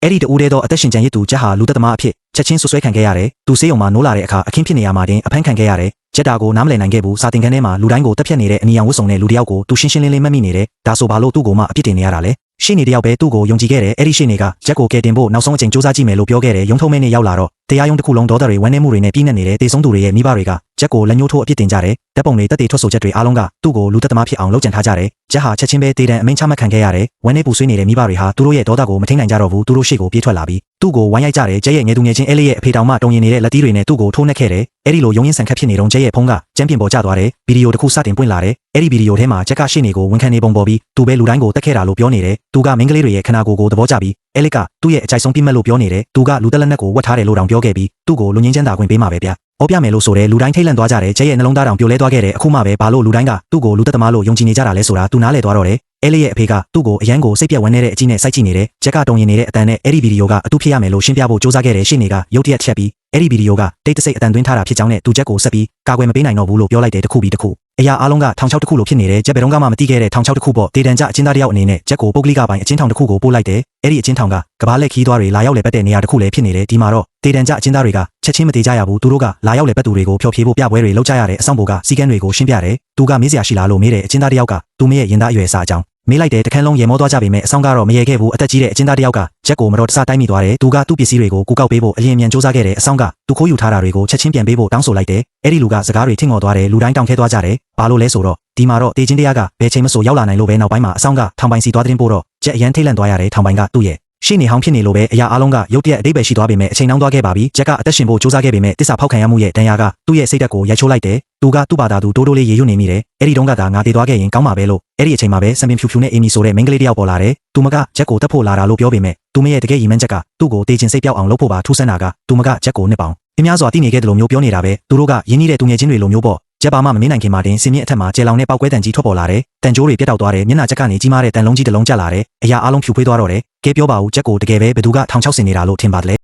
အဲ့ဒီတူတဲ့တော့အသက်ရှင်ကျန်ရစ်သူဂျက်ဟာလူသက်သမားအဖြစ်ချက်ချင်းဆွဆွဲခံခဲ့ရတယ်သူဆေးရုံမှာနိုးလာတဲ့အခါအခင်းဖြစ်နေရမှာတင်အဖမ်းခံခဲ့ရတယ်ဂျက်တာကိုနားမလည်နိုင်ခဲ့ဘူးစာတင်ခန်းထဲမှာလူတိုင်းကိုတက်ဖြတ်နေတဲ့အနီရောင်ဝတ်စုံနဲ့လူတယောက်ကိုသူရှင်းရှင်းလင်းလင်းမှတ်မိနေတယ်ဒါဆိုဘာလို့သူ့ကိုမှအပြစ်တင်နေရတာလဲရှင်းနေတယောက်ပဲသူ့ကိုယုံကြည်ခဲ့တယ်အဲ့ဒီရှင်းနေကဂျက်ကိုကယ်တင်ဖို့နောက်ဆုံးအချိန်စူးစမ်းကြည့်မယ်လို့ပြောခဲ့တယ်ရုံထုံးမဲနဲ့ရောက်လာတော့တရားရုံးတစ်ခုလုံးဒေါသတွေဝမ်းနည်းမှုတွေနဲ့ပြည့်နှက်နေတဲ့တေဆုံးသူတွေရဲ့မိဘတွေကဂျက်ကိုလက်ညှိုးထိုးအပြစ်တင်ကြတယ်တပ်ပုံတွေတက်တေထွက်ဆိုချက်တွေအားလုံးကသူ့ကိုလူသက်သမားဖြစ်အောင်လုပ်ကြံထားကြတယ်ဂျက်ဟာချက်ချင်းပဲတေတံအမိန့်ချမှတ်ခံခဲ့ရတယ်ဝမ်းနည်းပူဆွေးနေတဲ့မိဘတွေဟာသူတို့ရဲ့ဒေါသကိုမထိန်နိုင်ကြတော့ဘူးသူတို့ရှေ့ကိုပြေးထွက်လာပြီးသူ့ကိုဝိုင်းရိုက်ကြတယ်ဂျက်ရဲ့ငယ်သူငယ်ချင်းအဲလေးရဲ့အဖေတောင်မှတုံရင်နေတဲ့လက်သီးတွေနဲ့သူ့ကိုထိုးနှက်ခဲ့တယ်အဲ့ဒီလိုရုံရင်းဆန်ခတ်ဖြစ်နေတော့ဂျက်ရဲ့ဖုန်းကကျမ်းပြင်ပေါ်ကျသွားတယ်ဗီဒီယိုတစ်ခုစတင်ပွင့်လာတယ်အဲ့ဒီဗီဒီယိုထဲမှာဂျက်ကရှေ့နေကိုဝန်ခံနေပုံပေါ်ပြီးသူပဲလူတိုင်းကိုတက်ခဲ့တာလို့ပြောနေတယ်သူကမိန်းကလေးတွေရဲ့ခနာကိုယ်သဘောကျပြီးအဲလစ်ကသူ့ရဲ့အကြိုက်ဆုံးပြစ်မဲ့လို့ပြောနေတယ်သူကလူသက်လက်နက်ကိုဝတ်ထားတယ်လို့တောင်ပြောခဲ့ပြီးသူ့ကိုလူငင်းချမ်းသာခွင့်ပေးမှာပဲဗျ။ဟောပြမယ်လို့ဆိုတဲ့လူတိုင်းထိတ်လန့်သွားကြတယ်။ဂျက်ရဲ့နှလုံးသားတောင်ပြိုလဲသွားခဲ့တယ်။အခုမှပဲဘာလို့လူတိုင်းကသူ့ကိုလူသက်သမားလို့ယုံကြည်နေကြတာလဲဆိုတာသူနားလည်သွားတော့တယ်။အဲလေးရဲ့အဖေကသူ့ကိုအရန်ကိုစိတ်ပြက်ဝမ်းနေတဲ့အကြည့်နဲ့စိုက်ကြည့်နေတယ်။ဂျက်ကတုံရင်နေတဲ့အတန်နဲ့အဲ့ဒီဗီဒီယိုကအတူဖြစ်ရမယ်လို့ရှင်းပြဖို့စူးစမ်းခဲ့တယ်ရှင်းနေကရုတ်တရက်ချက်ပြီးအဲ့ဒီဗီဒီယိုကတိတ်တဆိတ်အတန်သွင်းထားတာဖြစ်ကြောင်းနဲ့သူဂျက်ကိုဆက်ပြီးကာကွယ်မပေးနိုင်တော့ဘူးလို့ပြောလိုက်တယ်တစ်ခုပြီးတစ်ခုအရာအားလုံးကထောင်ချောက်တစ်ခုလိုဖြစ်နေတယ်ဂျက်ဘယ်တော့မှမသိခဲ့တဲ့ထောင်ချောက်တစ်ခုပေါ့ဒေတန်ကြအချင်းသားတယောက်အနေနဲ့ဂျက်ကိုပုဂ္ဂလိကပိုင်းအချင်းထောင်တစ်ခုကိုပို့လိုက်တယ်အဲ့ဒီအချင်းထောင်ကကဘာလက်ခီးသွားတွေလာရောက်လေပတ်တဲ့နေရာတစ်ခုလည်းဖြစ်နေတယ်ဒီမှာတော့ဒေတန်ကြအချင်းသားတွေကချက်ချင်းမသေးကြရဘူးသူတို့ကလာရောက်လေပတ်သူတွေကိုဖျော်ဖြေဖို့ပြပွဲတွေလုပ်ကြရတဲ့အဆောင်ဘိုကစီကန်းတွေကိုရှင်းပြတယ်သူကမေးစရာရှိလားလို့မေးတယ်အချင်းသားတယောက်ကသူမရဲ့ရင်သားအရွယ်အစားအကြောင်းမေးလိုက်တဲ့တခန်းလုံးရေမောသွားကြပေမဲ့အဆောင်ကတော့မရေခဲ့ဘူးအသက်ကြီးတဲ့အချင်းသားတယောက်ကဂျက်ကိုမတော်တဆတိုင်းမိသွားတယ်သူကသူ့ပစ္စည်းတွေကိုကူကောက်ပေးဖို့အလျင်မြန်စူးစမ်းခဲ့တယ်အဆောင်ကသူခိုးယူထားတာတွေကိုချက်ချင်းပြန်ပေးဖို့တောင်းဆိုလိုက်တယ်အဲ့ဒီလူကစကားတွေထင်ငေါ်သွားတယ်လူတိုင်းတောင်းခဲသွားကြတယ်ဘာလို့လဲဆိုတော့ဒီမှာတော့တေချင်းတရားကဘယ်ချိန်မဆိုရောက်လာနိုင်လို့ပဲနောက်ပိုင်းမှာအဆောင်ကထောင်ပိုင်စီသွားတဲ့ပို့တော့ဂျက်အရန်ထိတ်လန့်သွားရတယ်ထောင်ပိုင်ကသူ့ရဲ့ရှေ့နေဟောင်းဖြစ်နေလို့ပဲအရာအားလုံးကရုတ်တရက်အတိတ်ပဲရှိသွားပေမဲ့အချိန်နှောင်းသွားခဲ့ပါပြီဂျက်ကအသက်ရှင်ဖို့စူးစမ်းခဲ့ပေမဲ့တစ္ဆာဖောက်ခံရမှုရဲ့ဒဏ်ရာကသူ့ရဲ့စိတ်ဓာတ်ကိုရိုက်ချိုးလိုက်တယ်သူကသူ့ဘာသာသူတိုးတိုးလေးရေရွတ်နေမိတယ်အဲ့ဒီတုန်းကသာငါတည်သွားခဲ့ရင်ကောင်းမှာပဲလို့အဲ့ဒီအချိန်မှာပဲစံပင်ဖြူဖြူနဲ့အီမီဆိုတဲ့မိန်းကလေးတယောက်ပေါ်လာတယ်သူမကဂျက်ကိုတက်ဖို့လာတာလို့ပြောပေမဲ့သူမရဲ့တကယ်ရီမန်းချက်ကသူ့ကိုတေချင်စိတ်ပြောက်အောင်လုပ်ဖို့ပါထူးဆန်းတာကသူမကဂျက်ကိုနှစ်ပေါင်အများစွာတည်နေခဲ့တယ်လို့မျိုးပြောနေတာပဲသူတို့ကရင်းနှီးတဲ့သူငယ်ချင်းတွေလိုမျိုးပေါ့ဂျက်ပါမှမမေးနိုင်ခင်မှာတင်စင်မြင့်အထက်မှာကျဲလောင်နဲ့ပောက်ကွဲတန်ကြီးထွက်ပေါ်လာတယ်တန်ကြိုးတွေပြတ်တောက်သွားတယ်မျက်နှာချက်ကနေကြီးမားတဲ့တန်လုံးကြီးတစ်လုံးကျလာတယ်အရာအလုံးဖြူဖွေးသွားတော့တယ်ကဲပြောပါဦးဂျက်ကိုတကယ်ပဲဘယ်သူကထောင်ချောက်ဆင်နေတာလို့ထင်ပါတယ်